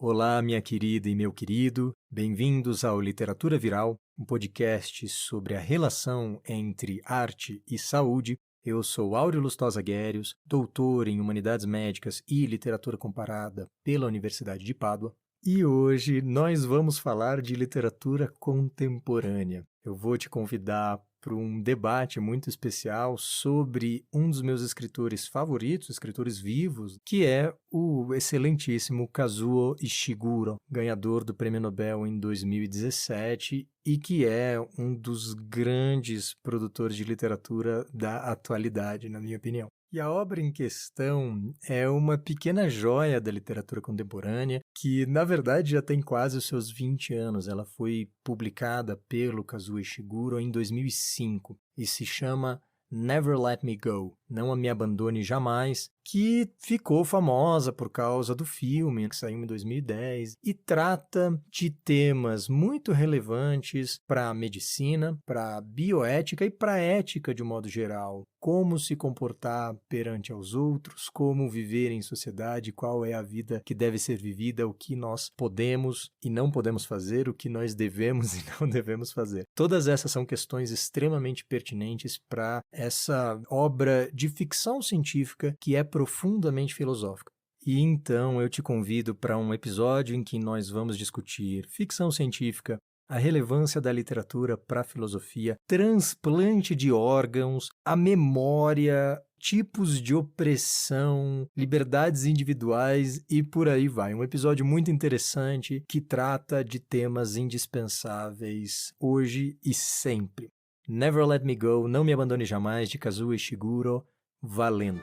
Olá, minha querida e meu querido, bem-vindos ao Literatura Viral, um podcast sobre a relação entre arte e saúde. Eu sou Áureo Lustosa Guérios, doutor em Humanidades Médicas e Literatura Comparada pela Universidade de Pádua, e hoje nós vamos falar de literatura contemporânea. Eu vou te convidar para um debate muito especial sobre um dos meus escritores favoritos, escritores vivos, que é o excelentíssimo Kazuo Ishiguro, ganhador do Prêmio Nobel em 2017 e que é um dos grandes produtores de literatura da atualidade, na minha opinião. E a obra em questão é uma pequena joia da literatura contemporânea que, na verdade, já tem quase os seus 20 anos. Ela foi publicada pelo Kazuo Ishiguro em 2005 e se chama Never Let Me Go, Não Me Abandone Jamais, que ficou famosa por causa do filme, que saiu em 2010, e trata de temas muito relevantes para a medicina, para a bioética e para a ética de um modo geral. Como se comportar perante aos outros, como viver em sociedade, qual é a vida que deve ser vivida, o que nós podemos e não podemos fazer, o que nós devemos e não devemos fazer. Todas essas são questões extremamente pertinentes para essa obra de ficção científica que é profundamente filosófica. E então eu te convido para um episódio em que nós vamos discutir ficção científica, a relevância da literatura para a filosofia, transplante de órgãos, a memória, tipos de opressão, liberdades individuais e por aí vai. Um episódio muito interessante que trata de temas indispensáveis hoje e sempre. Never Let Me Go, Não Me Abandone Jamais, de Kazuo Ishiguro, valendo!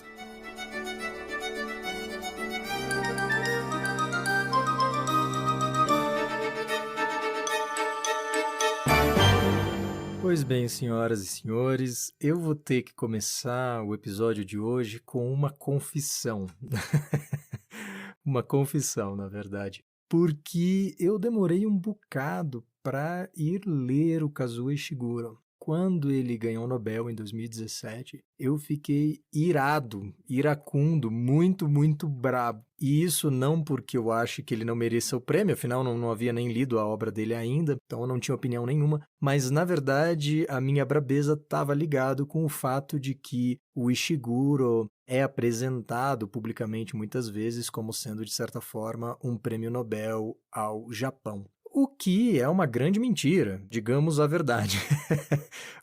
Pois bem, senhoras e senhores, eu vou ter que começar o episódio de hoje com uma confissão. Uma confissão, na verdade. Porque eu demorei um bocado para ir ler o Kazuo Ishiguro. Quando ele ganhou o Nobel em 2017, eu fiquei iracundo, muito brabo. E isso não porque eu acho que ele não mereça o prêmio, afinal não havia nem lido a obra dele ainda, então eu não tinha opinião nenhuma, mas na verdade a minha brabeza estava ligado com o fato de que o Ishiguro é apresentado publicamente muitas vezes como sendo, de certa forma, um prêmio Nobel ao Japão. O que é uma grande mentira, digamos a verdade.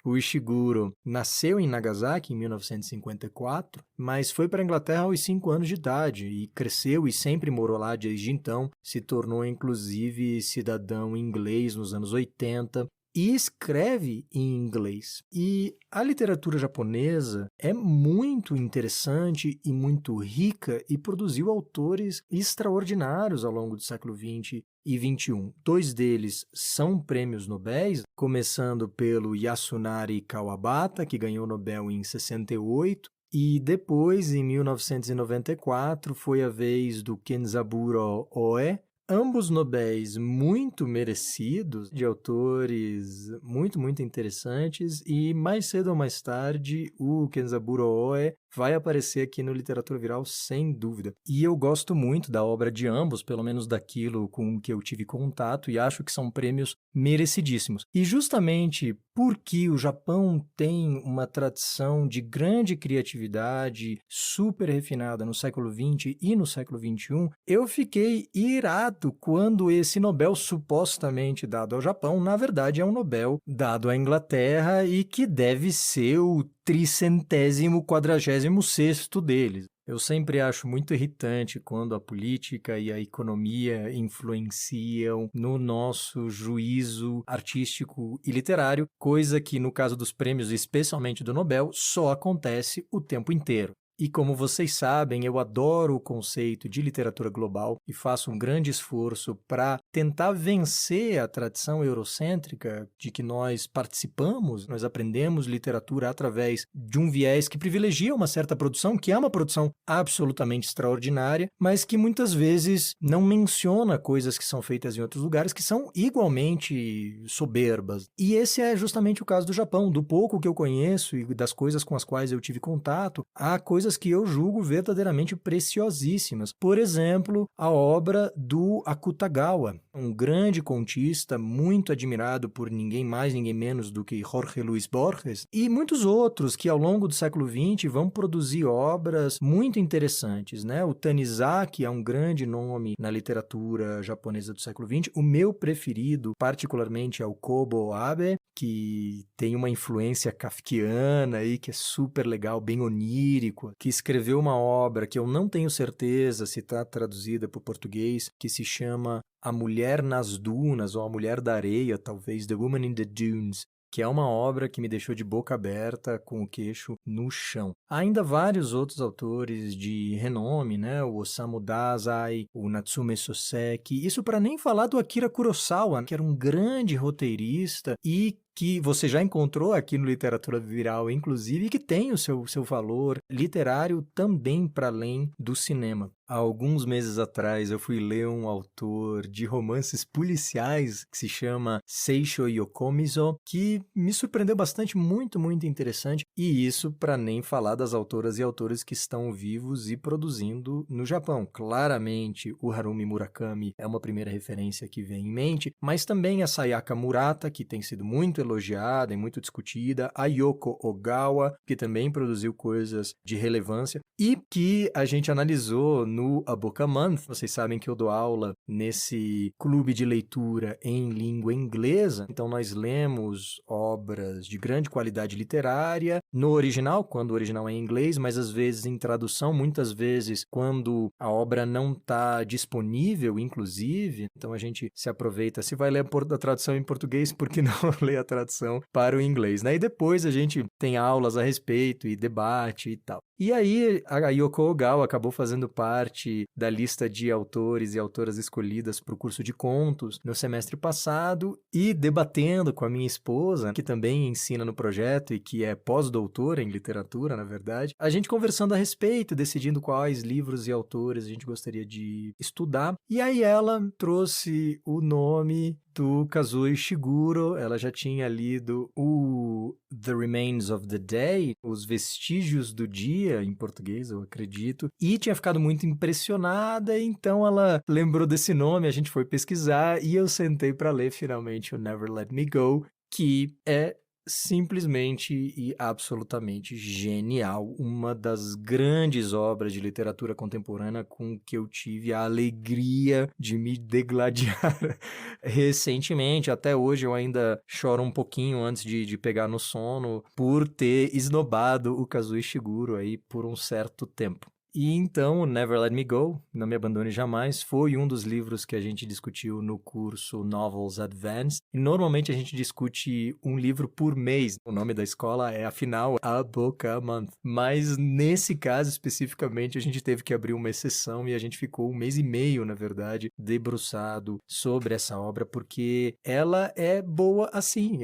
O Ishiguro nasceu em Nagasaki em 1954, mas foi para a Inglaterra aos 5 anos de idade e cresceu e sempre morou lá desde então, se tornou inclusive cidadão inglês nos anos 80, e escreve em inglês. E a literatura japonesa é muito interessante e muito rica e produziu autores extraordinários ao longo do século XX e XXI. 2 deles são prêmios Nobéis, começando pelo Yasunari Kawabata, que ganhou o Nobel em 68, e depois, em 1994, foi a vez do Kenzaburo Oe, ambos Nobéis muito merecidos, de autores muito interessantes, e mais cedo ou mais tarde o Kenzaburo Oe vai aparecer aqui no Literatura Viral sem dúvida. E eu gosto muito da obra de ambos, pelo menos daquilo com que eu tive contato, e acho que são prêmios merecidíssimos. E justamente porque o Japão tem uma tradição de grande criatividade, super refinada no século XX e no século XXI, eu fiquei irado quando esse Nobel supostamente dado ao Japão, na verdade é um Nobel dado à Inglaterra e que deve ser o 346º deles. Eu sempre acho muito irritante quando a política e a economia influenciam no nosso juízo artístico e literário, coisa que, no caso dos prêmios, especialmente do Nobel, só acontece o tempo inteiro. E como vocês sabem, eu adoro o conceito de literatura global e faço um grande esforço para tentar vencer a tradição eurocêntrica de que nós participamos, nós aprendemos literatura através de um viés que privilegia uma certa produção, que é uma produção absolutamente extraordinária, mas que muitas vezes não menciona coisas que são feitas em outros lugares que são igualmente soberbas. E esse é justamente o caso do Japão. Do pouco que eu conheço e das coisas com as quais eu tive contato, há coisas coisas que eu julgo verdadeiramente preciosíssimas. Por exemplo, a obra do Akutagawa, um grande contista muito admirado por ninguém mais, ninguém menos do que Jorge Luis Borges, e muitos outros que ao longo do século XX vão produzir obras muito interessantes, né? O Tanizaki é um grande nome na literatura japonesa do século XX. O meu preferido, particularmente, é o Kobo Abe, que tem uma influência kafkiana aí, que é super legal, bem onírico, que escreveu uma obra que eu não tenho certeza se está traduzida para o português, que se chama A Mulher nas Dunas, ou A Mulher da Areia, talvez, The Woman in the Dunes, que é uma obra que me deixou de boca aberta, com o queixo no chão. Há ainda vários outros autores de renome, né? O Osamu Dazai, o Natsume Soseki, isso para nem falar do Akira Kurosawa, que era um grande roteirista e que você já encontrou aqui no Literatura Viral, inclusive, e que tem o seu valor literário também para além do cinema. Há alguns meses atrás eu fui ler um autor de romances policiais que se chama Seisho Yokomizo, que me surpreendeu bastante, muito, muito interessante, e isso para nem falar das autoras e autores que estão vivos e produzindo no Japão. Claramente, o Harumi Murakami é uma primeira referência que vem em mente, mas também a Sayaka Murata, que tem sido muito elogiada e muito discutida, a Yoko Ogawa, que também produziu coisas de relevância e que a gente analisou no A Book a Month. Vocês sabem que eu dou aula nesse clube de leitura em língua inglesa, então nós lemos obras de grande qualidade literária no original, quando o original é em inglês, mas às vezes em tradução, muitas vezes quando a obra não está disponível, inclusive, então a gente se aproveita, se vai ler a tradução em português, por que não ler a tradução para o inglês, né? E depois a gente tem aulas a respeito e debate e tal. E aí a Yoko Ogawa acabou fazendo parte da lista de autores e autoras escolhidas para o curso de contos no semestre passado, e debatendo com a minha esposa, que também ensina no projeto e que é pós-doutora em literatura, na verdade, a gente conversando a respeito, decidindo quais livros e autores a gente gostaria de estudar. E aí ela trouxe o nome do Kazuo Ishiguro. Ela já tinha lido o The Remains of the Day, Os Vestígios do Dia, em português, eu acredito, e tinha ficado muito impressionada, então ela lembrou desse nome, a gente foi pesquisar e eu sentei para ler finalmente o Never Let Me Go, que é simplesmente e absolutamente genial, uma das grandes obras de literatura contemporânea com que eu tive a alegria de me degladiar recentemente. Até hoje eu ainda choro um pouquinho antes de pegar no sono por ter esnobado o Kazuo Ishiguro aí por um certo tempo. E então, Never Let Me Go, Não Me Abandone Jamais, foi um dos livros que a gente discutiu no curso Novels Advanced. E normalmente a gente discute um livro por mês. O nome da escola é, afinal, A Book a Month. Mas nesse caso, especificamente, a gente teve que abrir uma exceção e a gente ficou um mês e meio, na verdade, debruçado sobre essa obra, porque ela é boa assim.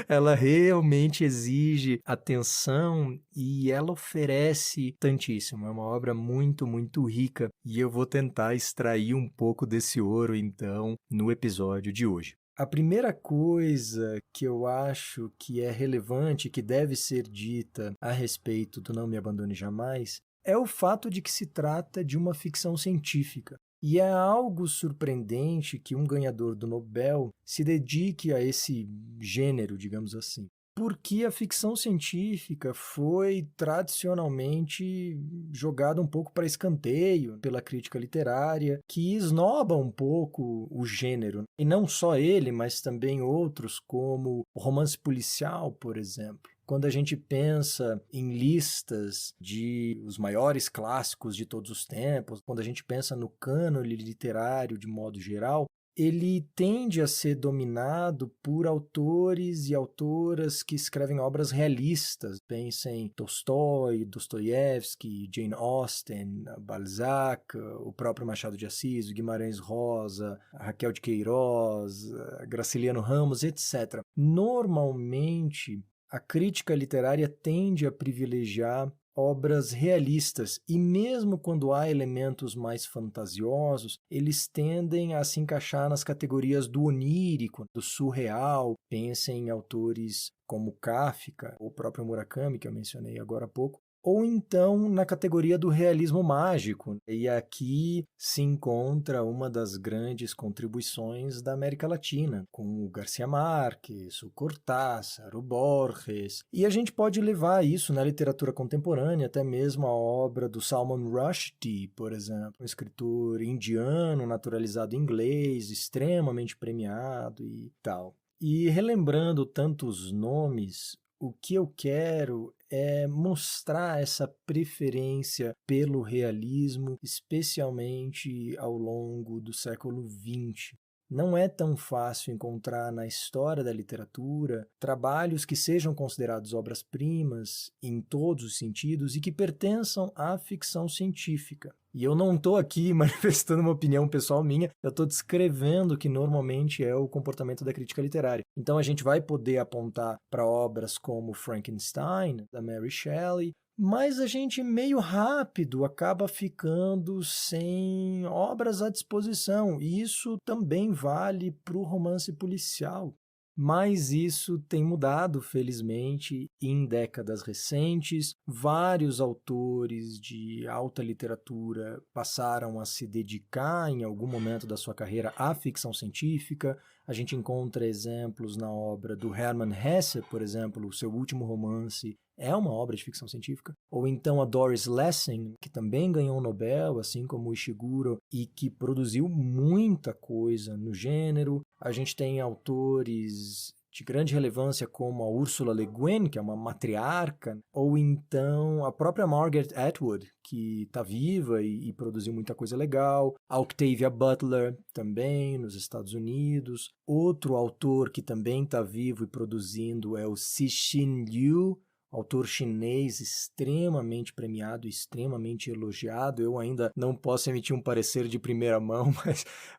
Ela realmente exige atenção e ela oferece tantíssimo. É uma obra muito, muito rica e eu vou tentar extrair um pouco desse ouro, então, no episódio de hoje. A primeira coisa que eu acho que é relevante, que deve ser dita a respeito do Não Me Abandone Jamais, é o fato de que se trata de uma ficção científica. E é algo surpreendente que um ganhador do Nobel se dedique a esse gênero, digamos assim. Porque a ficção científica foi tradicionalmente jogada um pouco para escanteio pela crítica literária, que esnoba um pouco o gênero. E não só ele, mas também outros, como o romance policial, por exemplo. Quando a gente pensa em listas de os maiores clássicos de todos os tempos, quando a gente pensa no cânone literário de modo geral, ele tende a ser dominado por autores e autoras que escrevem obras realistas. Pensem em Tolstói, Dostoiévski, Jane Austen, Balzac, o próprio Machado de Assis, Guimarães Rosa, Raquel de Queiroz, Graciliano Ramos, etc. Normalmente, a crítica literária tende a privilegiar obras realistas, e mesmo quando há elementos mais fantasiosos, eles tendem a se encaixar nas categorias do onírico, do surreal. Pensem em autores como Kafka, ou o próprio Murakami, que eu mencionei agora há pouco, ou então na categoria do realismo mágico. E aqui se encontra uma das grandes contribuições da América Latina, com o Garcia Marques, o Cortázar, o Borges. E a gente pode levar isso na literatura contemporânea, até mesmo a obra do Salman Rushdie, por exemplo, um escritor indiano naturalizado inglês, extremamente premiado e tal. E relembrando tantos nomes, o que eu quero é mostrar essa preferência pelo realismo, especialmente ao longo do século XX. Não é tão fácil encontrar na história da literatura trabalhos que sejam considerados obras-primas em todos os sentidos e que pertençam à ficção científica. E eu não estou aqui manifestando uma opinião pessoal minha, eu estou descrevendo o que normalmente é o comportamento da crítica literária. Então a gente vai poder apontar para obras como Frankenstein, da Mary Shelley, mas a gente meio rápido acaba ficando sem obras à disposição, e isso também vale para o romance policial. Mas isso tem mudado, felizmente, em décadas recentes. Vários autores de alta literatura passaram a se dedicar, em algum momento da sua carreira, à ficção científica. A gente encontra exemplos na obra do Hermann Hesse, por exemplo, o seu último romance é uma obra de ficção científica. Ou então a Doris Lessing, que também ganhou o Nobel, assim como o Ishiguro, e que produziu muita coisa no gênero. A gente tem autores de grande relevância como a Ursula Le Guin, que é uma matriarca, ou então a própria Margaret Atwood, que está viva e produziu muita coisa legal. A Octavia Butler, também, nos Estados Unidos. Outro autor que também está vivo e produzindo é o Cixin Liu, autor chinês extremamente premiado, extremamente elogiado. Eu ainda não posso emitir um parecer de primeira mão,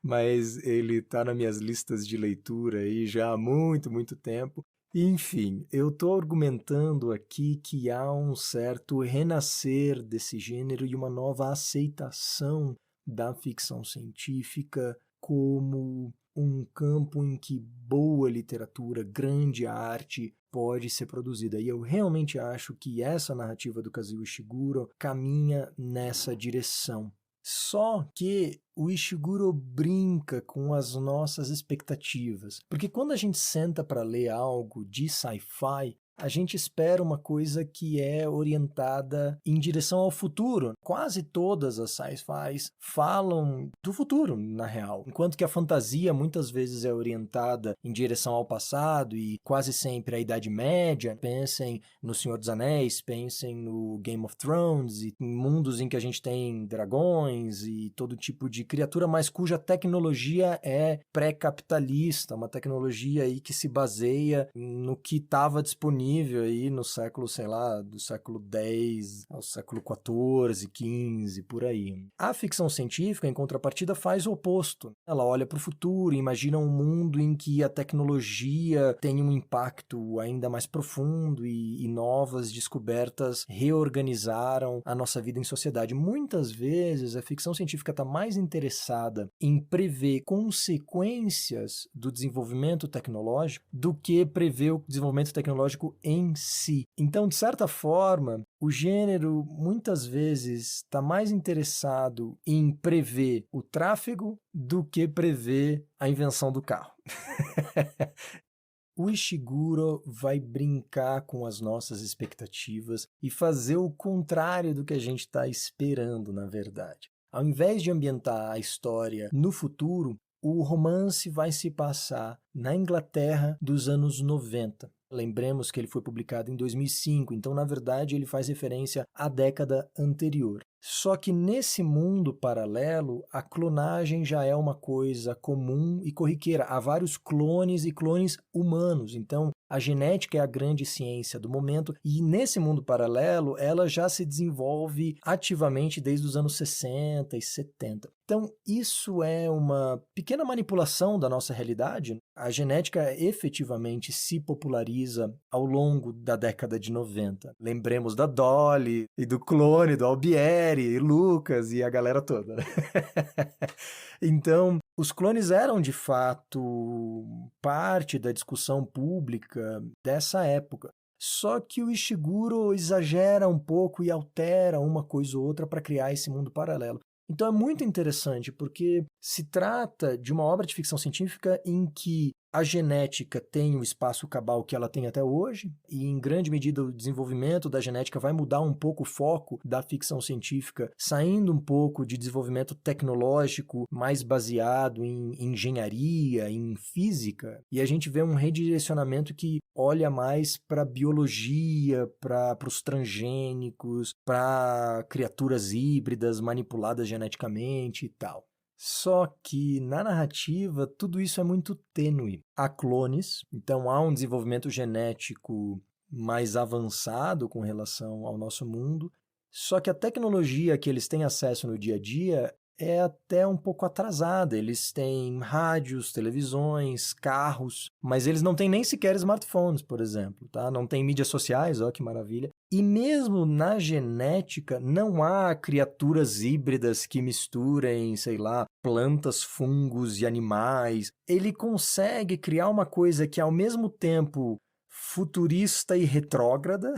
mas ele está nas minhas listas de leitura aí já há muito, muito tempo. Enfim, eu estou argumentando aqui que há um certo renascer desse gênero e uma nova aceitação da ficção científica como um campo em que boa literatura, grande arte pode ser produzida. E eu realmente acho que essa narrativa do Kazuo Ishiguro caminha nessa direção. Só que o Ishiguro brinca com as nossas expectativas. Porque quando a gente senta para ler algo de sci-fi, a gente espera uma coisa que é orientada em direção ao futuro. Quase todas as sci-fis falam do futuro, na real. Enquanto que a fantasia muitas vezes é orientada em direção ao passado e quase sempre à Idade Média. Pensem no Senhor dos Anéis, pensem no Game of Thrones, e em mundos em que a gente tem dragões e todo tipo de criatura, mas cuja tecnologia é pré-capitalista, uma tecnologia aí que se baseia no que estava disponível aí no século, sei lá, do século X ao século XIV, XV, por aí. A ficção científica, em contrapartida, faz o oposto. Ela olha para o futuro, imagina um mundo em que a tecnologia tem um impacto ainda mais profundo e novas descobertas reorganizaram a nossa vida em sociedade. Muitas vezes a ficção científica está mais interessada em prever consequências do desenvolvimento tecnológico do que prever o desenvolvimento tecnológico em si. Então, de certa forma, o gênero muitas vezes está mais interessado em prever o tráfego do que prever a invenção do carro. O Ishiguro vai brincar com as nossas expectativas e fazer o contrário do que a gente está esperando, na verdade. Ao invés de ambientar a história no futuro, o romance vai se passar na Inglaterra dos anos 90. Lembremos que ele foi publicado em 2005, então, na verdade, ele faz referência à década anterior. Só que nesse mundo paralelo, a clonagem já é uma coisa comum e corriqueira. Há vários clones e clones humanos, então a genética é a grande ciência do momento e nesse mundo paralelo ela já se desenvolve ativamente desde os anos 60 e 70. Então isso é uma pequena manipulação da nossa realidade. A genética efetivamente se populariza ao longo da década de 90. Lembremos da Dolly e do clone, do Albieri, e Lucas e a galera toda. Então, os clones eram, de fato, parte da discussão pública dessa época. Só que o Ishiguro exagera um pouco e altera uma coisa ou outra para criar esse mundo paralelo. Então é muito interessante, porque se trata de uma obra de ficção científica em que a genética tem o espaço cabal que ela tem até hoje, e em grande medida o desenvolvimento da genética vai mudar um pouco o foco da ficção científica, saindo um pouco de desenvolvimento tecnológico mais baseado em engenharia, em física, e a gente vê um redirecionamento que olha mais para a biologia, para os transgênicos, para criaturas híbridas manipuladas geneticamente e tal. Só que na narrativa tudo isso é muito tênue. Há clones, então há um desenvolvimento genético mais avançado com relação ao nosso mundo, só que a tecnologia que eles têm acesso no dia a dia é até um pouco atrasada. Eles têm rádios, televisões, carros, mas eles não têm nem sequer smartphones, por exemplo, tá? Não tem mídias sociais, ó que maravilha. E mesmo na genética, não há criaturas híbridas que misturem, sei lá, plantas, fungos e animais. Ele consegue criar uma coisa que, ao mesmo tempo, futurista e retrógrada,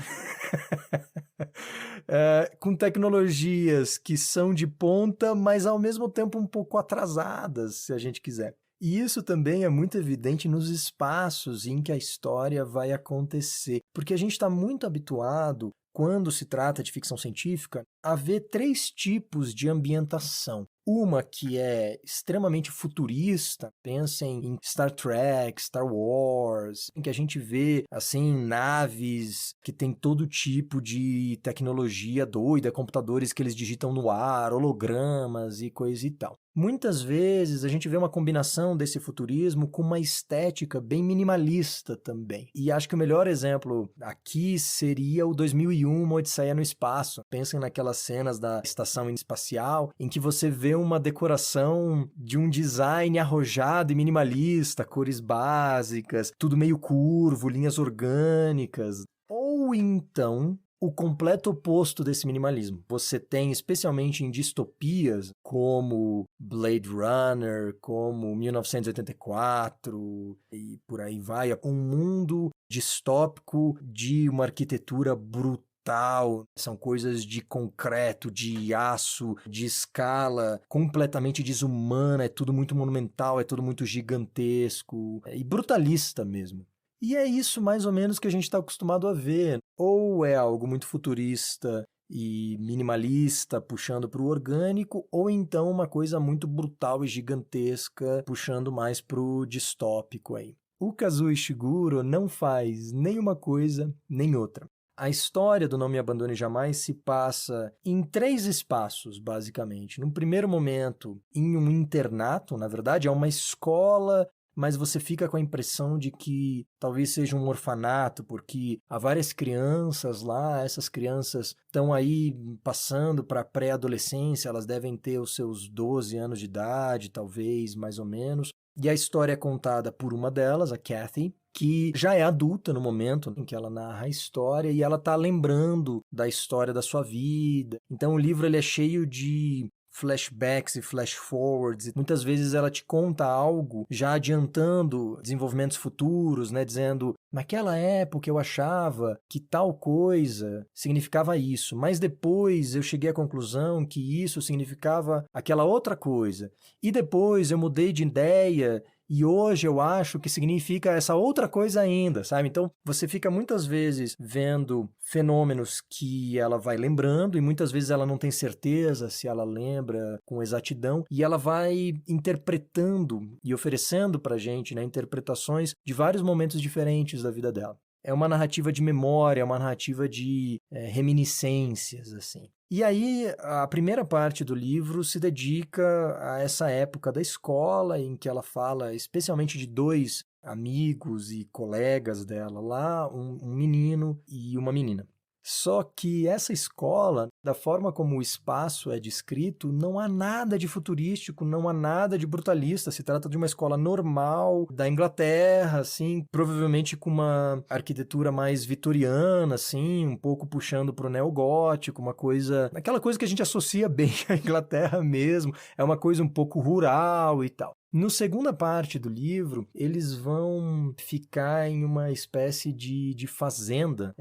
com tecnologias que são de ponta, mas ao mesmo tempo um pouco atrasadas, se a gente quiser. E isso também é muito evidente nos espaços em que a história vai acontecer, porque a gente está muito habituado, quando se trata de ficção científica, a ver 3 tipos de ambientação. Uma que é extremamente futurista, pensem em Star Trek, Star Wars, em que a gente vê, assim, naves que tem todo tipo de tecnologia doida, computadores que eles digitam no ar, hologramas e coisa e tal. Muitas vezes a gente vê uma combinação desse futurismo com uma estética bem minimalista também. E acho que o melhor exemplo aqui seria o 2001, Uma Odisseia no Espaço. Pensem naquelas cenas da estação espacial em que você vê uma decoração de um design arrojado e minimalista, cores básicas, tudo meio curvo, linhas orgânicas. Ou então o completo oposto desse minimalismo. Você tem, especialmente em distopias, como Blade Runner, como 1984, e por aí vai, um mundo distópico de uma arquitetura brutal. São coisas de concreto, de aço, de escala completamente desumana, é tudo muito monumental, é tudo muito gigantesco e brutalista mesmo. E é isso mais ou menos que a gente está acostumado a ver. Ou é algo muito futurista e minimalista, puxando para o orgânico, ou então uma coisa muito brutal e gigantesca, puxando mais para o distópico aí. O Kazuo Ishiguro não faz nem uma coisa nem outra. A história do Não Me Abandone Jamais se passa em 3 espaços, basicamente. No primeiro momento, em um internato, na verdade, é uma escola, mas você fica com a impressão de que talvez seja um orfanato, porque há várias crianças lá, essas crianças estão aí passando para a pré-adolescência, elas devem ter os seus 12 anos de idade, talvez, mais ou menos. E a história é contada por uma delas, a Kathy, que já é adulta no momento em que ela narra a história e ela está lembrando da história da sua vida. Então o livro ele é cheio de flashbacks e flash forwards. Muitas vezes ela te conta algo já adiantando desenvolvimentos futuros, né, dizendo: naquela época eu achava que tal coisa significava isso, mas depois eu cheguei à conclusão que isso significava aquela outra coisa. E depois eu mudei de ideia e hoje eu acho que significa essa outra coisa ainda, sabe? Então, você fica muitas vezes vendo fenômenos que ela vai lembrando e muitas vezes ela não tem certeza se ela lembra com exatidão e ela vai interpretando e oferecendo pra gente, né, interpretações de vários momentos diferentes da vida dela. É uma narrativa de memória, é uma narrativa de reminiscências, assim. E aí, a primeira parte do livro se dedica a essa época da escola, em que ela fala especialmente de 2 amigos e colegas dela lá, um menino e uma menina. Só que essa escola, da forma como o espaço é descrito, não há nada de futurístico, não há nada de brutalista. Se trata de uma escola normal da Inglaterra, assim, provavelmente com uma arquitetura mais vitoriana, assim, um pouco puxando para o neogótico, uma coisa, aquela coisa que a gente associa bem à Inglaterra mesmo, é uma coisa um pouco rural e tal. No segunda parte do livro, eles vão ficar em uma espécie de fazenda,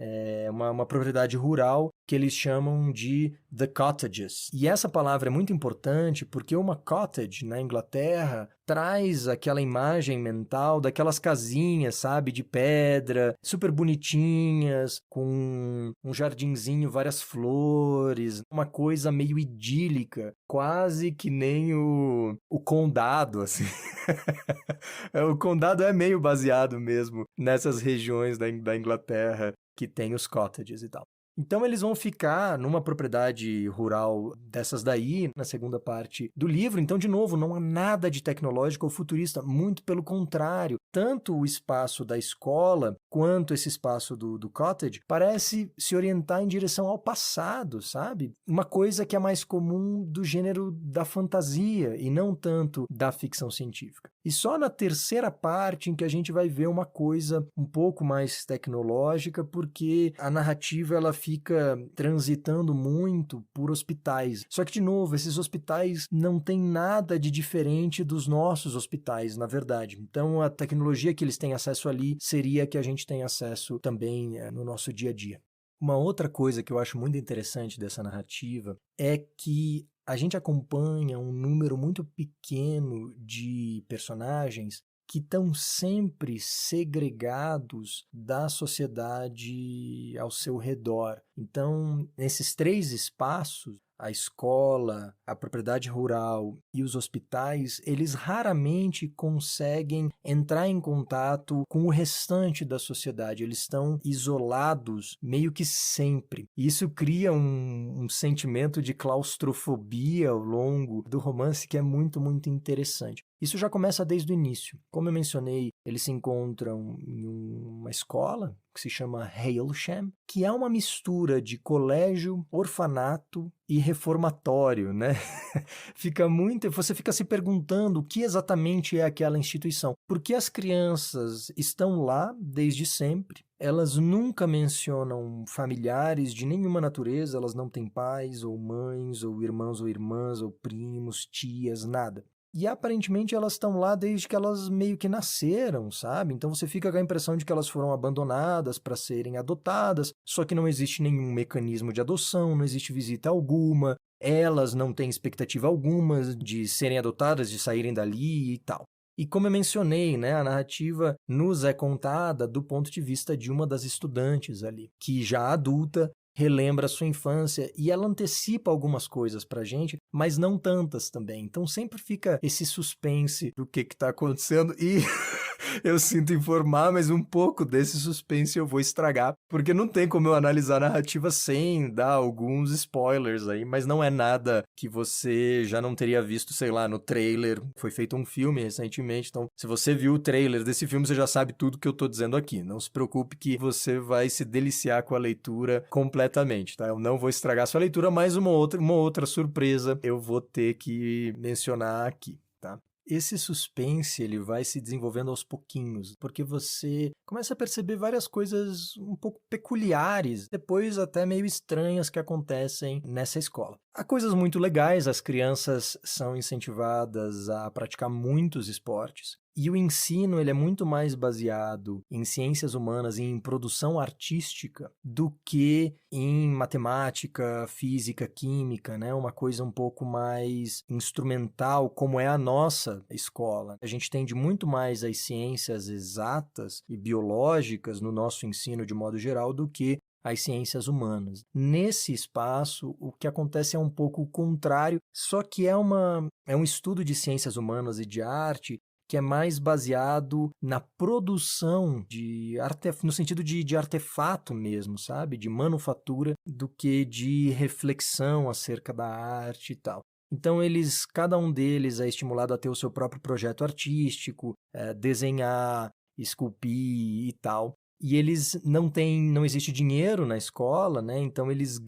uma propriedade rural que eles chamam de The Cottages. E essa palavra é muito importante porque uma cottage na Inglaterra traz aquela imagem mental daquelas casinhas, sabe, de pedra, super bonitinhas, com um jardinzinho, várias flores, uma coisa meio idílica, quase que nem o condado, assim. O condado é meio baseado mesmo nessas regiões da Inglaterra que tem os cottages e tal. Então eles vão ficar numa propriedade rural dessas daí, na segunda parte do livro. Então, de novo, não há nada de tecnológico ou futurista, muito pelo contrário. Tanto o espaço da escola quanto esse espaço do cottage parece se orientar em direção ao passado, sabe? Uma coisa que é mais comum do gênero da fantasia e não tanto da ficção científica. E só na terceira parte em que a gente vai ver uma coisa um pouco mais tecnológica, porque a narrativa ela fica transitando muito por hospitais. Só que, de novo, esses hospitais não têm nada de diferente dos nossos hospitais, na verdade. Então, a tecnologia que eles têm acesso ali seria a que a gente tem acesso também no nosso dia a dia. Uma outra coisa que eu acho muito interessante dessa narrativa é que a gente acompanha um número muito pequeno de personagens que estão sempre segregados da sociedade ao seu redor. Então, nesses três espaços, a escola, a propriedade rural e os hospitais, eles raramente conseguem entrar em contato com o restante da sociedade. Eles estão isolados meio que sempre. Isso cria um sentimento de claustrofobia ao longo do romance que é muito, muito interessante. Isso já começa desde o início. Como eu mencionei, eles se encontram em uma escola que se chama Hailsham, que é uma mistura de colégio, orfanato e reformatório, né? Você fica se perguntando o que exatamente é aquela instituição. Porque as crianças estão lá desde sempre. Elas nunca mencionam familiares de nenhuma natureza, elas não têm pais ou mães, ou irmãos ou irmãs, ou primos, tias, nada. E aparentemente elas estão lá desde que elas meio que nasceram, sabe? Então você fica com a impressão de que elas foram abandonadas para serem adotadas, só que não existe nenhum mecanismo de adoção, não existe visita alguma, elas não têm expectativa alguma de serem adotadas, de saírem dali e tal. E como eu mencionei, né, a narrativa nos é contada do ponto de vista de uma das estudantes ali, que já adulta relembra sua infância e ela antecipa algumas coisas pra gente, mas não tantas também. Então sempre fica esse suspense do que tá acontecendo e eu sinto informar, mas um pouco desse suspense eu vou estragar, porque não tem como eu analisar a narrativa sem dar alguns spoilers aí, mas não é nada que você já não teria visto, sei lá, no trailer. Foi feito um filme recentemente, então se você viu o trailer desse filme, você já sabe tudo que eu tô dizendo aqui. Não se preocupe que você vai se deliciar com a leitura completamente, tá? Eu não vou estragar a sua leitura, mas uma outra surpresa eu vou ter que mencionar aqui, tá? Esse suspense, ele vai se desenvolvendo aos pouquinhos, porque você começa a perceber várias coisas um pouco peculiares, depois até meio estranhas que acontecem nessa escola. Há coisas muito legais, as crianças são incentivadas a praticar muitos esportes, e o ensino ele é muito mais baseado em ciências humanas e em produção artística do que em matemática, física, química, né? Uma coisa um pouco mais instrumental, como é a nossa escola. A gente tende muito mais as ciências exatas e biológicas no nosso ensino de modo geral do que as ciências humanas. Nesse espaço, o que acontece é um pouco o contrário, só que é um estudo de ciências humanas e de arte que é mais baseado na produção no sentido de artefato mesmo, sabe? De manufatura, do que de reflexão acerca da arte e tal. Então, cada um deles é estimulado a ter o seu próprio projeto artístico, desenhar, esculpir e tal. E eles não existe dinheiro na escola, né? Então eles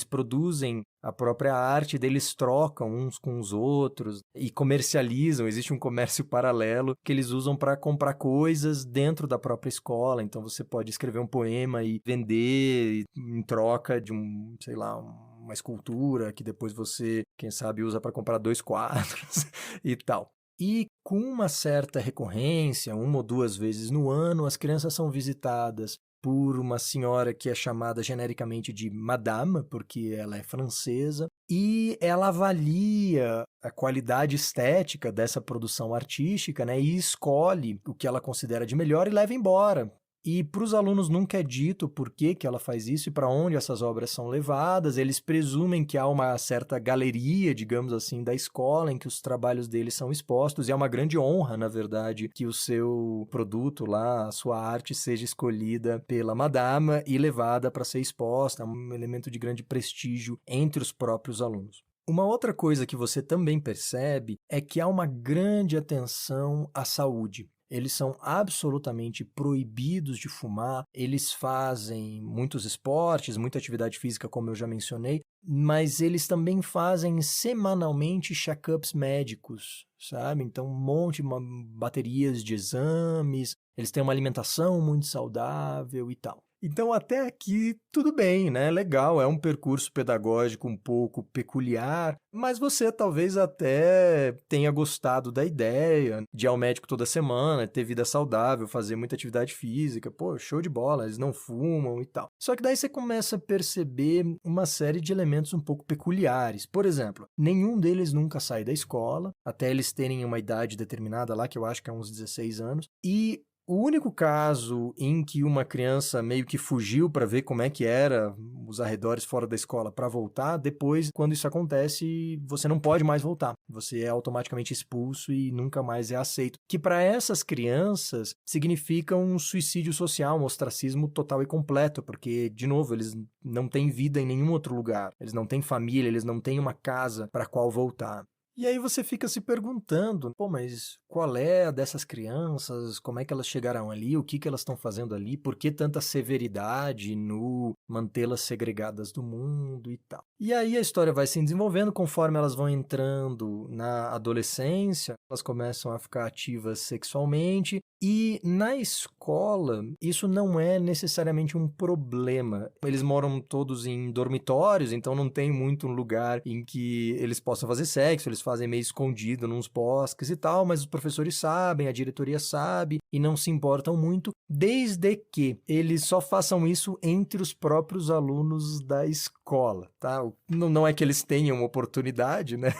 produzem a própria arte, deles trocam uns com os outros e comercializam. Existe um comércio paralelo que eles usam para comprar coisas dentro da própria escola. Então você pode escrever um poema e vender em troca de sei lá, uma escultura que depois você, quem sabe, usa para comprar 2 quadros e tal. E com uma certa recorrência, 1 ou 2 vezes no ano, as crianças são visitadas por uma senhora que é chamada genericamente de Madame, porque ela é francesa, e ela avalia a qualidade estética dessa produção artística, né, e escolhe o que ela considera de melhor e leva embora. E para os alunos nunca é dito por que que ela faz isso e para onde essas obras são levadas. Eles presumem que há uma certa galeria, digamos assim, da escola em que os trabalhos deles são expostos, e é uma grande honra, na verdade, que o seu produto lá, a sua arte, seja escolhida pela madama e levada para ser exposta. É um elemento de grande prestígio entre os próprios alunos. Uma outra coisa que você também percebe é que há uma grande atenção à saúde. Eles são absolutamente proibidos de fumar, eles fazem muitos esportes, muita atividade física, como eu já mencionei, mas eles também fazem semanalmente check-ups médicos, sabe? Então, um monte de baterias de exames, eles têm uma alimentação muito saudável e tal. Então, até aqui, tudo bem, né? Legal, é um percurso pedagógico um pouco peculiar, mas você talvez até tenha gostado da ideia de ir ao médico toda semana, ter vida saudável, fazer muita atividade física. Pô, show de bola, eles não fumam e tal. Só que daí você começa a perceber uma série de elementos um pouco peculiares. Por exemplo, nenhum deles nunca sai da escola, até eles terem uma idade determinada lá, que eu acho que é uns 16 anos, e o único caso em que uma criança meio que fugiu para ver como é que era os arredores fora da escola para voltar, depois, quando isso acontece, você não pode mais voltar. Você é automaticamente expulso e nunca mais é aceito. Que para essas crianças significa um suicídio social, um ostracismo total e completo, porque, de novo, eles não têm vida em nenhum outro lugar. Eles não têm família, eles não têm uma casa para a qual voltar. E aí você fica se perguntando, pô, mas qual é a dessas crianças? Como é que elas chegaram ali? O que que elas estão fazendo ali? Por que tanta severidade no mantê-las segregadas do mundo e tal? E aí a história vai se desenvolvendo conforme elas vão entrando na adolescência, elas começam a ficar ativas sexualmente, e na escola isso não é necessariamente um problema. Eles moram todos em dormitórios, então não tem muito um lugar em que eles possam fazer sexo, eles fazem meio escondido nos bosques e tal, mas os professores sabem, a diretoria sabe e não se importam muito, desde que eles só façam isso entre os próprios alunos da escola, tá? Não é que eles tenham oportunidade, né,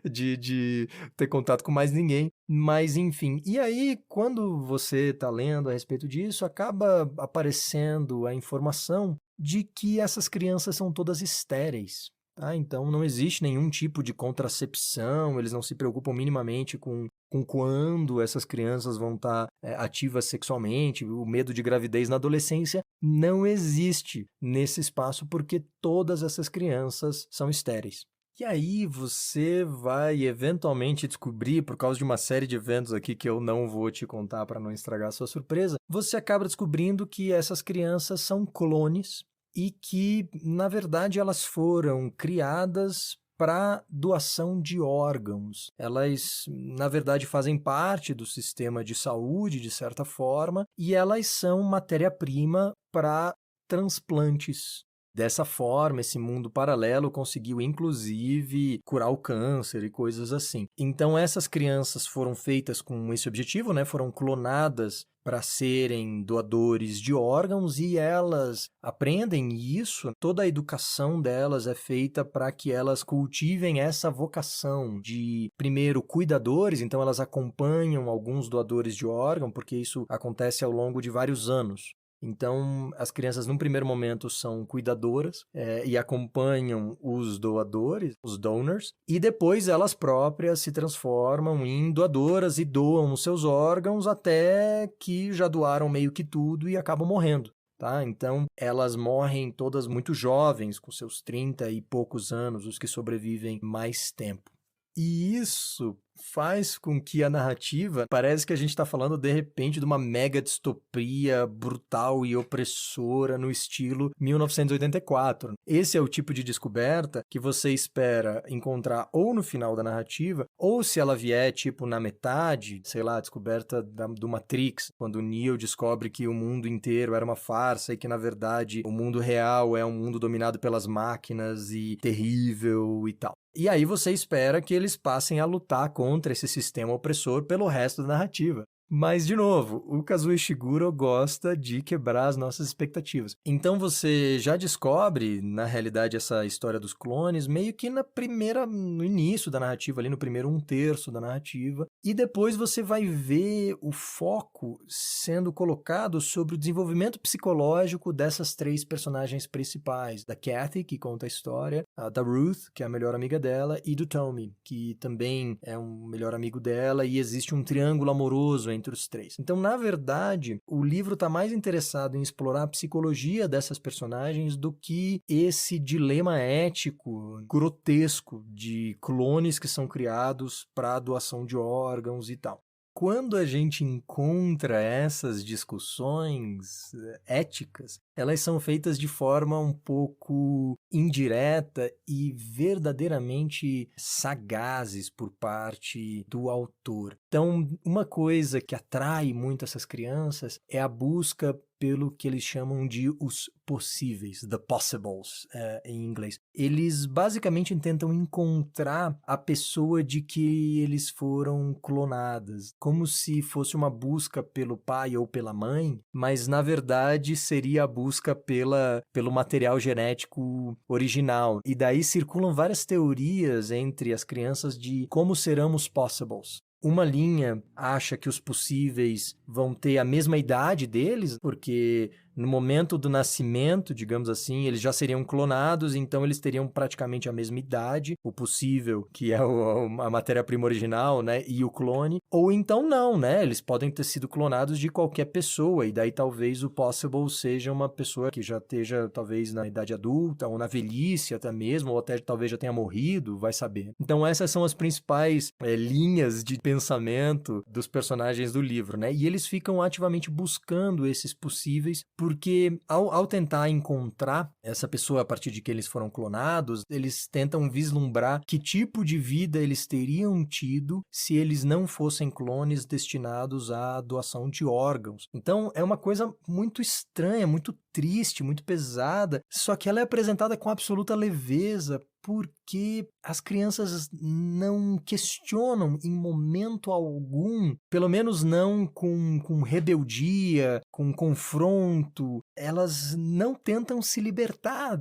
de ter contato com mais ninguém, mas enfim. E aí, quando você está lendo a respeito disso, acaba aparecendo a informação de que essas crianças são todas estéreis. Tá? Então, não existe nenhum tipo de contracepção, eles não se preocupam minimamente com quando essas crianças vão estar ativas sexualmente. O medo de gravidez na adolescência não existe nesse espaço, porque todas essas crianças são estéreis. E aí você vai eventualmente descobrir, por causa de uma série de eventos aqui que eu não vou te contar para não estragar a sua surpresa, você acaba descobrindo que essas crianças são clones e que, na verdade, elas foram criadas para doação de órgãos. Elas, na verdade, fazem parte do sistema de saúde, de certa forma, e elas são matéria-prima para transplantes. Dessa forma, esse mundo paralelo conseguiu, inclusive, curar o câncer e coisas assim. Então, essas crianças foram feitas com esse objetivo, né? Foram clonadas para serem doadores de órgãos e elas aprendem isso. Toda a educação delas é feita para que elas cultivem essa vocação de, primeiro, cuidadores. Então, elas acompanham alguns doadores de órgão, porque isso acontece ao longo de vários anos. Então, as crianças, num primeiro momento, são cuidadoras e acompanham os doadores, os donors, e depois elas próprias se transformam em doadoras e doam os seus órgãos até que já doaram meio que tudo e acabam morrendo. Tá? Então, elas morrem todas muito jovens, com seus 30 e poucos anos, os que sobrevivem mais tempo. E isso faz com que a narrativa parece que a gente está falando de repente de uma mega distopia brutal e opressora no estilo 1984. Esse é o tipo de descoberta que você espera encontrar ou no final da narrativa, ou se ela vier tipo na metade, sei lá, a descoberta do Matrix, quando o Neo descobre que o mundo inteiro era uma farsa e que na verdade o mundo real é um mundo dominado pelas máquinas e terrível e tal. E aí você espera que eles passem a lutar contra contra esse sistema opressor pelo resto da narrativa. Mas, de novo, o Kazuo Ishiguro gosta de quebrar as nossas expectativas. Então você já descobre, na realidade, essa história dos clones meio que no início da narrativa, ali no primeiro 1/3 da narrativa, e depois você vai ver o foco sendo colocado sobre o desenvolvimento psicológico dessas 3 personagens principais, da Kathy, que conta a história, da Ruth, que é a melhor amiga dela, e do Tommy, que também é um melhor amigo dela, e existe um triângulo amoroso entre os 3. Então, na verdade, o livro está mais interessado em explorar a psicologia dessas personagens do que esse dilema ético grotesco de clones que são criados para doação de órgãos e tal. Quando a gente encontra essas discussões éticas, elas são feitas de forma um pouco indireta e verdadeiramente sagazes por parte do autor. Então, uma coisa que atrai muito essas crianças é a busca pelo que eles chamam de os possíveis, the possibles, em inglês. Eles basicamente tentam encontrar a pessoa de que eles foram clonadas, como se fosse uma busca pelo pai ou pela mãe, mas na verdade seria a busca pelo material genético original. E daí circulam várias teorias entre as crianças de como serão os possibles. Uma linha acha que os possíveis vão ter a mesma idade deles, porque no momento do nascimento, digamos assim, eles já seriam clonados, então eles teriam praticamente a mesma idade, o possível, que é a matéria-prima original, né, e o clone, ou então não, né, eles podem ter sido clonados de qualquer pessoa, e daí talvez o possible seja uma pessoa que já esteja talvez na idade adulta, ou na velhice até mesmo, ou até talvez já tenha morrido, vai saber. Então essas são as principais linhas de pensamento dos personagens do livro, né, e eles ficam ativamente buscando esses possíveis, porque ao tentar encontrar essa pessoa a partir de que eles foram clonados, eles tentam vislumbrar que tipo de vida eles teriam tido se eles não fossem clones destinados à doação de órgãos. Então é uma coisa muito estranha, muito triste, muito pesada, só que ela é apresentada com absoluta leveza, porque as crianças não questionam em momento algum, pelo menos não com rebeldia, com confronto, elas não tentam se libertar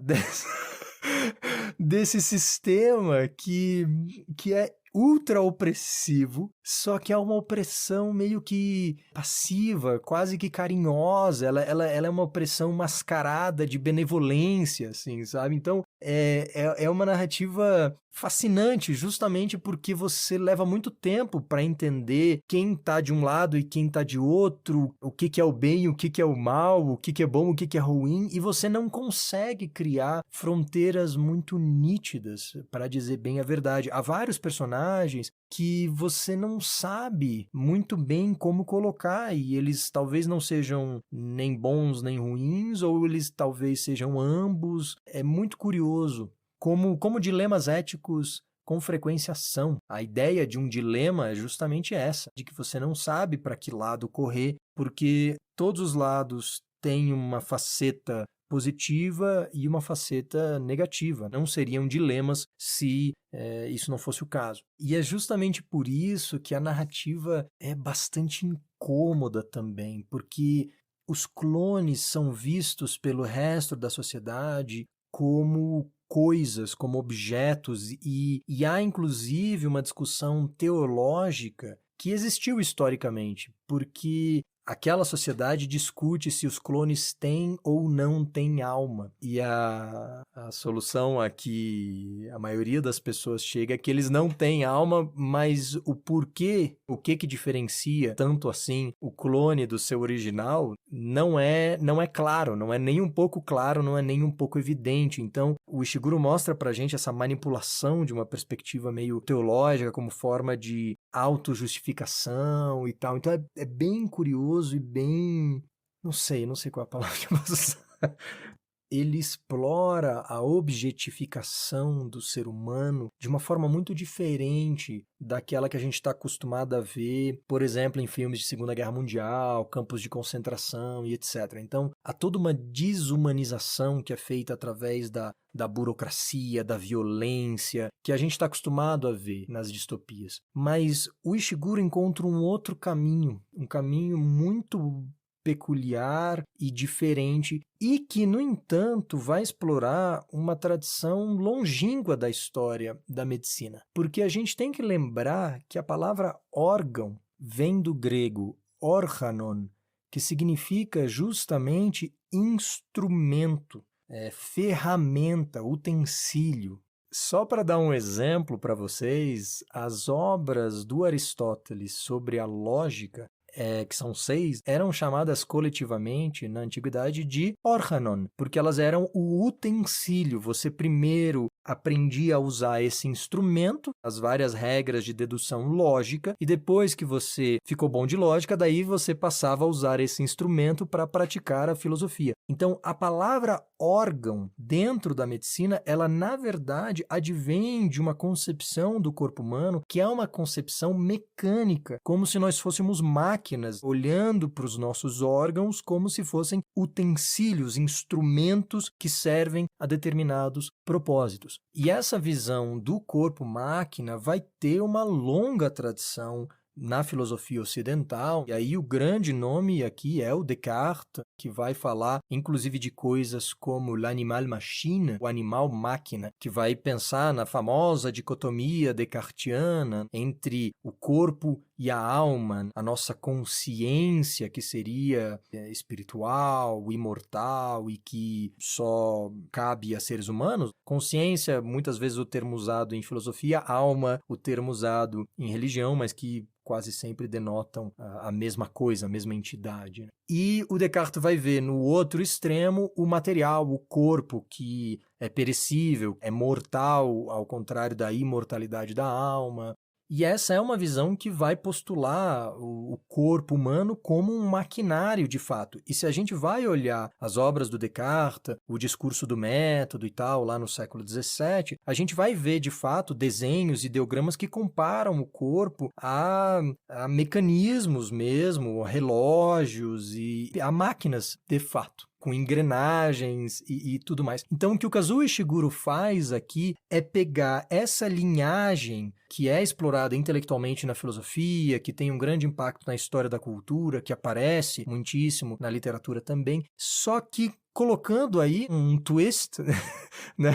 desse sistema que é ultra opressivo, só que é uma opressão meio que passiva, quase que carinhosa, ela é uma opressão mascarada de benevolência, assim, sabe? Então, é uma narrativa fascinante, justamente porque você leva muito tempo para entender quem tá de um lado e quem tá de outro, o que é o bem, o que é o mal, o que é bom, o que é ruim, e você não consegue criar fronteiras muito nítidas, para dizer bem a verdade. Há vários personagens que você não sabe muito bem como colocar, e eles talvez não sejam nem bons nem ruins, ou eles talvez sejam ambos. É muito curioso como dilemas éticos com frequência são. A ideia de um dilema é justamente essa, de que você não sabe para que lado correr, porque todos os lados têm uma faceta positiva e uma faceta negativa. Não seriam dilemas se isso não fosse o caso. E é justamente por isso que a narrativa é bastante incômoda também, porque os clones são vistos pelo resto da sociedade como coisas, como objetos, e há inclusive uma discussão teológica que existiu historicamente, porque aquela sociedade discute se os clones têm ou não têm alma. E a solução a que a maioria das pessoas chega é que eles não têm alma, mas o porquê, o que diferencia tanto assim o clone do seu original, não é claro, não é nem um pouco claro, não é nem um pouco evidente. Então, o Ishiguro mostra pra gente essa manipulação de uma perspectiva meio teológica como forma de autojustificação e tal. Então, é bem curioso e bem... Não sei qual é a palavra que eu posso usar. ele explora a objetificação do ser humano de uma forma muito diferente daquela que a gente está acostumado a ver, por exemplo, em filmes de Segunda Guerra Mundial, campos de concentração e etc. Então, há toda uma desumanização que é feita através da burocracia, da violência, que a gente está acostumado a ver nas distopias. Mas o Ishiguro encontra um outro caminho, um caminho muito peculiar e diferente, e que, no entanto, vai explorar uma tradição longínqua da história da medicina. Porque a gente tem que lembrar que a palavra órgão vem do grego organon, que significa justamente instrumento, ferramenta, utensílio. Só para dar um exemplo para vocês, as obras do Aristóteles sobre a lógica, que são 6, eram chamadas coletivamente na antiguidade de organon, porque elas eram o utensílio. Você primeiro aprendia a usar esse instrumento, as várias regras de dedução lógica, e depois que você ficou bom de lógica, daí você passava a usar esse instrumento para praticar a filosofia. Então, a palavra órgão dentro da medicina, ela na verdade advém de uma concepção do corpo humano que é uma concepção mecânica, como se nós fôssemos máquinas olhando para os nossos órgãos como se fossem utensílios, instrumentos que servem a determinados propósitos. E essa visão do corpo-máquina vai ter uma longa tradição na filosofia ocidental, e aí o grande nome aqui é o Descartes, que vai falar inclusive de coisas como l'animal-machine, o animal-máquina, que vai pensar na famosa dicotomia descartiana entre o corpo e a alma, a nossa consciência, que seria espiritual, imortal e que só cabe a seres humanos. Consciência, muitas vezes o termo usado em filosofia, alma, o termo usado em religião, mas que quase sempre denotam a mesma coisa, a mesma entidade. E o Descartes vai ver no outro extremo o material, o corpo, que é perecível, é mortal, ao contrário da imortalidade da alma. E essa é uma visão que vai postular o corpo humano como um maquinário de fato. E se a gente vai olhar as obras do Descartes, o discurso do método e tal, lá no século XVII, a gente vai ver de fato desenhos, ideogramas que comparam o corpo a mecanismos mesmo, a relógios e a máquinas de fato, com engrenagens e tudo mais. Então, o que o Kazuo Ishiguro faz aqui é pegar essa linhagem que é explorada intelectualmente na filosofia, que tem um grande impacto na história da cultura, que aparece muitíssimo na literatura também, só que colocando aí um twist, né?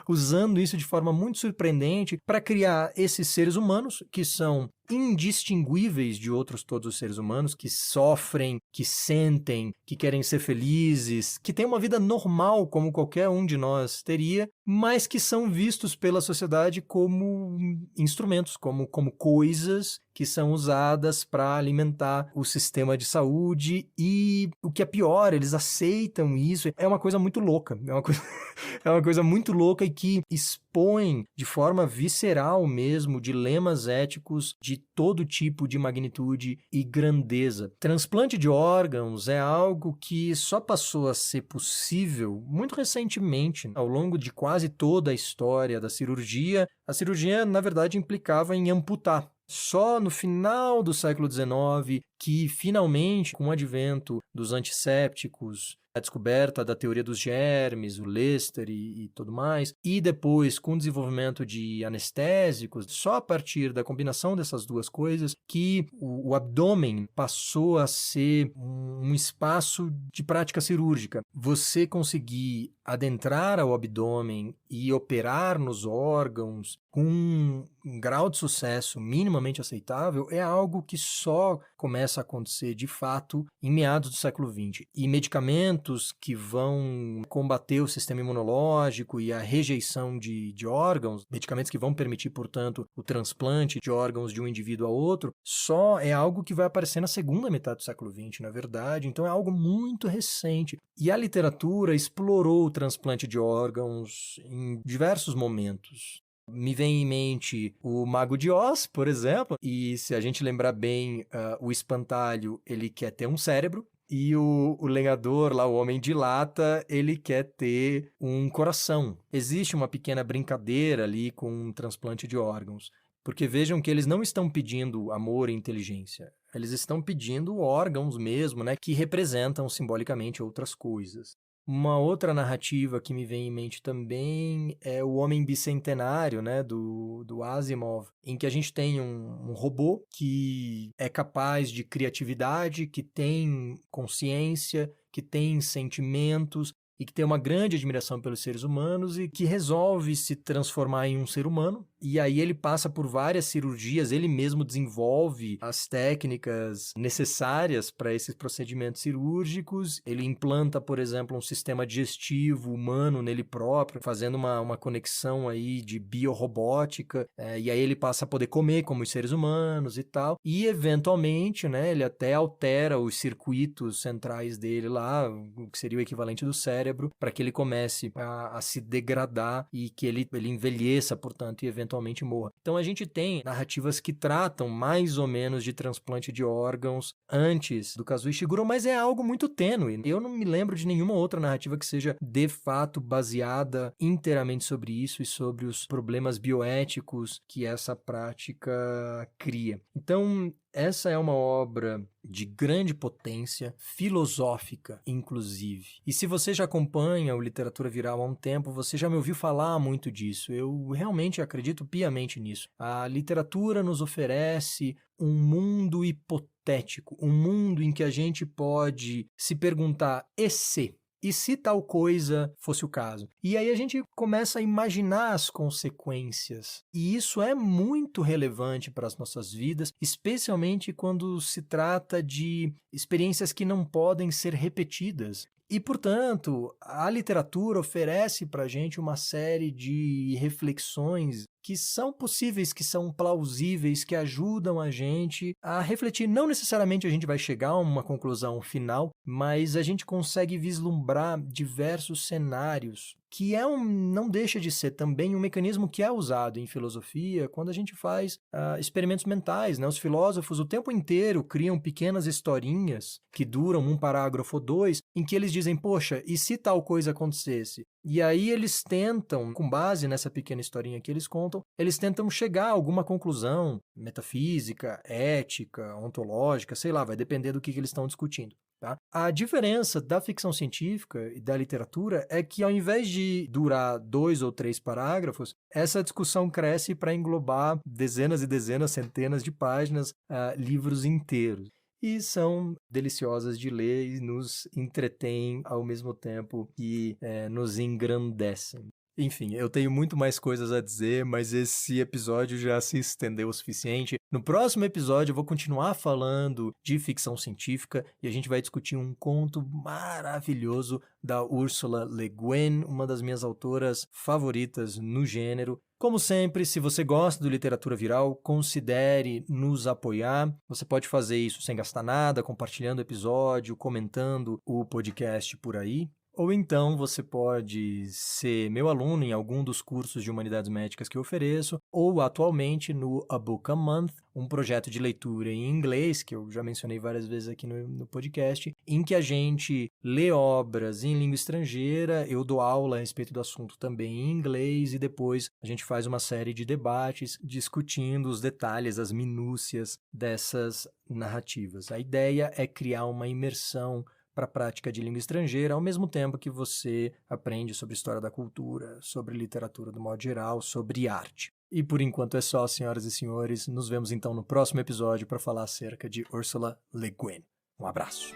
Usando isso de forma muito surpreendente para criar esses seres humanos que são indistinguíveis de outros todos os seres humanos, que sofrem, que sentem, que querem ser felizes, que têm uma vida normal como qualquer um de nós teria, mas que são vistos pela sociedade como instrumentos, como coisas que são usadas para alimentar o sistema de saúde e, o que é pior, eles aceitam isso. É uma coisa muito louca, é uma coisa muito louca e que expõe de forma visceral mesmo dilemas éticos de todo tipo de magnitude e grandeza. Transplante de órgãos é algo que só passou a ser possível muito recentemente, ao longo de quase toda a história da cirurgia. A cirurgia, na verdade, implicava em amputar. Só no final do século XIX que, finalmente, com o advento dos antissépticos, a descoberta da teoria dos germes, o Lister e tudo mais, e depois com o desenvolvimento de anestésicos, só a partir da combinação dessas duas coisas que o abdômen passou a ser um espaço de prática cirúrgica. Você conseguir adentrar ao abdômen e operar nos órgãos com um grau de sucesso minimamente aceitável é algo que só começa a acontecer de fato em meados do século XX. E medicamentos que vão combater o sistema imunológico e a rejeição de órgãos, medicamentos que vão permitir, portanto, o transplante de órgãos de um indivíduo a outro, só é algo que vai aparecer na segunda metade do século XX, na verdade. Então é algo muito recente. E a literatura explorou o transplante de órgãos em diversos momentos. Me vem em mente o Mago de Oz, por exemplo, e se a gente lembrar bem, o espantalho, ele quer ter um cérebro, E o lenhador lá, o homem de lata, ele quer ter um coração. Existe uma pequena brincadeira ali com um transplante de órgãos. Porque vejam que eles não estão pedindo amor e inteligência. Eles estão pedindo órgãos mesmo, né, que representam simbolicamente outras coisas. Uma outra narrativa que me vem em mente também é o Homem Bicentenário, né, do Asimov, em que a gente tem um robô que é capaz de criatividade, que tem consciência, que tem sentimentos e que tem uma grande admiração pelos seres humanos e que resolve se transformar em um ser humano. E aí ele passa por várias cirurgias, ele mesmo desenvolve as técnicas necessárias para esses procedimentos cirúrgicos. Ele implanta, por exemplo, um sistema digestivo humano nele próprio, fazendo uma conexão aí de biorrobótica, e aí ele passa a poder comer como os seres humanos e tal. E, eventualmente, né, ele até altera os circuitos centrais dele lá, o que seria o equivalente do cérebro, para que ele comece a se degradar e que ele envelheça, portanto, e eventualmente morra. Então a gente tem narrativas que tratam mais ou menos de transplante de órgãos antes do Kazuo Ishiguro, mas é algo muito tênue. Eu não me lembro de nenhuma outra narrativa que seja de fato baseada inteiramente sobre isso e sobre os problemas bioéticos que essa prática cria. Então, essa é uma obra de grande potência, filosófica, inclusive. E se você já acompanha o Literatura Viral há um tempo, você já me ouviu falar muito disso. Eu realmente acredito piamente nisso. A literatura nos oferece um mundo hipotético, um mundo em que a gente pode se perguntar, e se? E se tal coisa fosse o caso? E aí a gente começa a imaginar as consequências. E isso é muito relevante para as nossas vidas, especialmente quando se trata de experiências que não podem ser repetidas. E, portanto, a literatura oferece para a gente uma série de reflexões que são possíveis, que são plausíveis, que ajudam a gente a refletir. Não necessariamente a gente vai chegar a uma conclusão final, mas a gente consegue vislumbrar diversos cenários, que não deixa de ser também um mecanismo que é usado em filosofia quando a gente faz experimentos mentais, né? Os filósofos o tempo inteiro criam pequenas historinhas que duram um parágrafo ou dois, em que eles dizem, poxa, e se tal coisa acontecesse? E aí eles tentam, com base nessa pequena historinha que eles contam, eles tentam chegar a alguma conclusão metafísica, ética, ontológica, sei lá, vai depender do que eles estão discutindo. Tá? A diferença da ficção científica e da literatura é que, ao invés de durar 2 ou 3 parágrafos, essa discussão cresce para englobar dezenas e dezenas, centenas de páginas, livros inteiros. E são deliciosas de ler e nos entretêm ao mesmo tempo que nos engrandecem. Enfim, eu tenho muito mais coisas a dizer, mas esse episódio já se estendeu o suficiente. No próximo episódio eu vou continuar falando de ficção científica e a gente vai discutir um conto maravilhoso da Ursula Le Guin, uma das minhas autoras favoritas no gênero. Como sempre, se você gosta do Literatura Viral, considere nos apoiar. Você pode fazer isso sem gastar nada, compartilhando o episódio, comentando o podcast por aí. Ou então você pode ser meu aluno em algum dos cursos de Humanidades Médicas que eu ofereço, ou atualmente no A Book a Month, um projeto de leitura em inglês, que eu já mencionei várias vezes aqui no podcast, em que a gente lê obras em língua estrangeira, eu dou aula a respeito do assunto também em inglês, e depois a gente faz uma série de debates discutindo os detalhes, as minúcias dessas narrativas. A ideia é criar uma imersão para a prática de língua estrangeira, ao mesmo tempo que você aprende sobre história da cultura, sobre literatura do modo geral, sobre arte. E por enquanto é só, senhoras e senhores. Nos vemos então no próximo episódio para falar acerca de Ursula Le Guin. Um abraço.